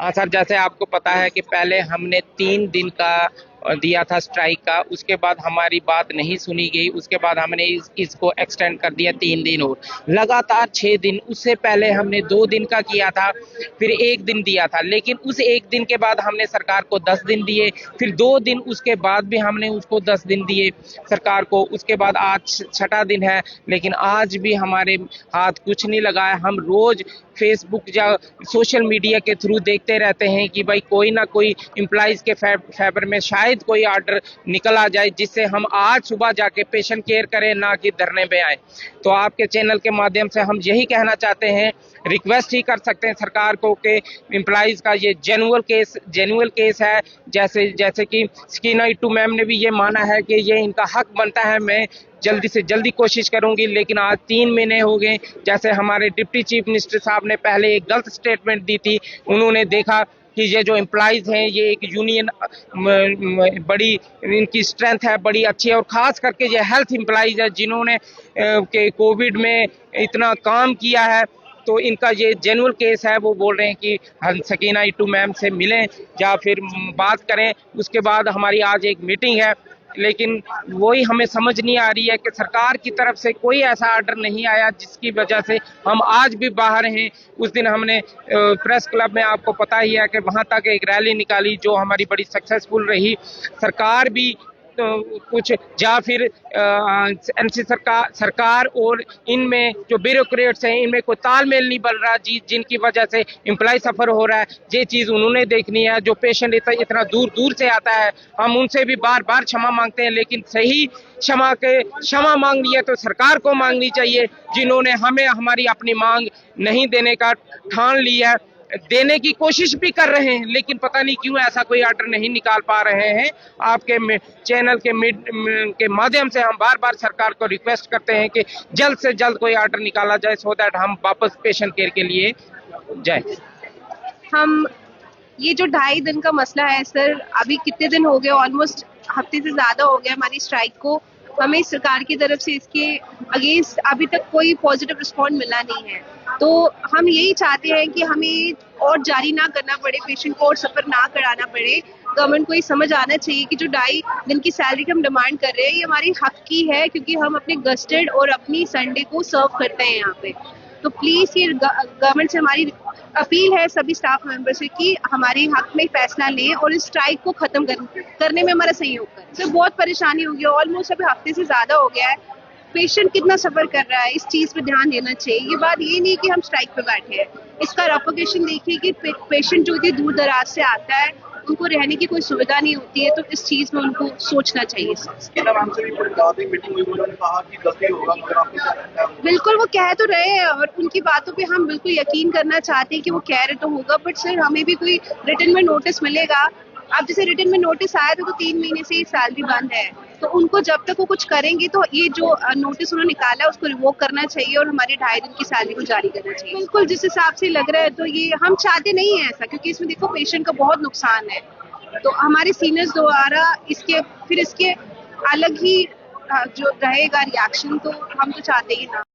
हाँ सर, जैसे आपको पता है कि पहले हमने 3 दिन का दिया था स्ट्राइक का, उसके बाद हमारी बात नहीं सुनी गई। उसके बाद हमने इसको एक्सटेंड कर दिया 3 दिन और लगातार 6 दिन। उससे पहले हमने 2 दिन का किया था, फिर 1 दिन दिया था। लेकिन उस 1 दिन के बाद हमने सरकार को 10 दिन दिए, फिर 2 दिन उसके बाद भी हमने उसको 10 दिन दिए सरकार को। उसके बाद आज 6ठा दिन है, लेकिन आज भी हमारे हाथ कुछ नहीं लगा है। हम रोज फेसबुक या सोशल मीडिया के थ्रू देखते रहते हैं कि भाई कोई ना कोई एम्प्लॉइज के फेवर में शायद कोई ऑर्डर निकल आ जाए, जिससे हम आज सुबह जाके पेशेंट केयर करें, ना कि धरने पे आए। तो आपके चैनल के माध्यम से हम यही कहना चाहते हैं, रिक्वेस्ट ही कर सकते हैं सरकार को कि एम्प्लॉइज का ये जेन्युइन केस है। जैसे कि स्कीना इट्टू मैम ने भी ये माना है कि ये इनका हक बनता है। मैं जल्दी से जल्दी कोशिश करूंगी, लेकिन आज 3 महीने हो गए। जैसे हमारे डिप्टी चीफ मिनिस्टर साहब ने पहले एक गलत स्टेटमेंट दी थी। उन्होंने देखा कि ये जो एम्प्लॉइज हैं, ये एक यूनियन बड़ी इनकी स्ट्रेंथ है, बड़ी अच्छी है, और खास करके ये हेल्थ एम्प्लॉइज है जिन्होंने के कोविड में इतना काम किया है। तो इनका ये जेन्युइन केस है। वो बोल रहे हैं कि हम सकीना इट्टू मैम से मिलें या फिर बात करें। उसके बाद हमारी आज एक मीटिंग है, लेकिन वही हमें समझ नहीं आ रही है कि सरकार की तरफ से कोई ऐसा ऑर्डर नहीं आया, जिसकी वजह से हम आज भी बाहर हैं। उस दिन हमने प्रेस क्लब में, आपको पता ही है कि वहां तक एक रैली निकाली जो हमारी बड़ी सक्सेसफुल रही। सरकार भी कुछ या फिर एमसी सरकार और इनमें जो ब्यूरोक्रेट्स हैं, इनमें कोई तालमेल नहीं बन रहा, जिनकी वजह से एम्प्लॉय सफर हो रहा है। ये चीज उन्होंने देखनी है। जो पेशेंट इतना दूर दूर से आता है, हम उनसे भी बार बार क्षमा मांगते हैं, लेकिन सही क्षमा मांगनी है तो सरकार को मांगनी चाहिए, जिन्होंने हमें हमारी अपनी मांग नहीं देने का ठान लिया है। देने की कोशिश भी कर रहे हैं, लेकिन पता नहीं क्यों ऐसा कोई ऑर्डर नहीं निकाल पा रहे हैं। आपके चैनल के माध्यम से हम बार बार सरकार को रिक्वेस्ट करते हैं कि जल्द से जल्द कोई ऑर्डर निकाला जाए, सो दैट हम वापस पेशेंट केयर के लिए जाए। हम ये जो 2.5 दिन का मसला है सर, अभी कितने दिन हो गए, ऑलमोस्ट हफ्ते से ज्यादा हो गया हमारी स्ट्राइक को। हमें सरकार की तरफ से इसके अगेंस्ट अभी तक कोई पॉजिटिव रिस्पॉन्स मिला नहीं है। तो हम यही चाहते हैं कि हमें और जारी ना करना पड़े, पेशेंट को और सफर ना कराना पड़े। गवर्नमेंट को ये समझ आना चाहिए कि जो 2.5 दिन की सैलरी हम डिमांड कर रहे हैं, ये हमारी हक की है, क्योंकि हम अपने गस्टेड और अपनी संडे को सर्व करते हैं यहाँ पे। तो प्लीज ये गवर्नमेंट से हमारी अपील है, सभी स्टाफ मेंबर से, कि हमारे हक में फैसला लें और इस स्ट्राइक को खत्म करने में हमारा सहयोग करें। तो बहुत परेशानी हो गई, ऑलमोस्ट अभी हफ्ते से ज्यादा हो गया है। पेशेंट कितना सफर कर रहा है, इस चीज पे ध्यान देना चाहिए। ये बात ये नहीं कि हम स्ट्राइक पे बैठे हैं, इसका रेपोकेशन देखिए कि पेशेंट जो इतनी दूर दराज से आता है, उनको रहने की कोई सुविधा नहीं होती है। तो इस चीज में उनको सोचना चाहिए। बिल्कुल, वो कह तो रहे हैं और उनकी बातों पे हम बिल्कुल यकीन करना चाहते हैं कि वो कह रहे तो होगा, बट सर हमें भी कोई रिटन में नोटिस मिलेगा। अब जैसे रिटन में नोटिस आया था तो 3 महीने से सैलरी बंद है, तो उनको जब तक वो कुछ करेंगे तो ये जो नोटिस उन्होंने निकाला है उसको रिवोक करना चाहिए और हमारे 2.5 दिन की सैलरी को जारी करना चाहिए। बिल्कुल, जिस हिसाब से लग रहा है तो ये हम चाहते नहीं है ऐसा, क्योंकि इसमें देखो पेशेंट का बहुत नुकसान है। तो हमारे सीनियर्स द्वारा इसके अलग ही जो रहेगा रिएक्शन, तो हम तो चाहते ही ना।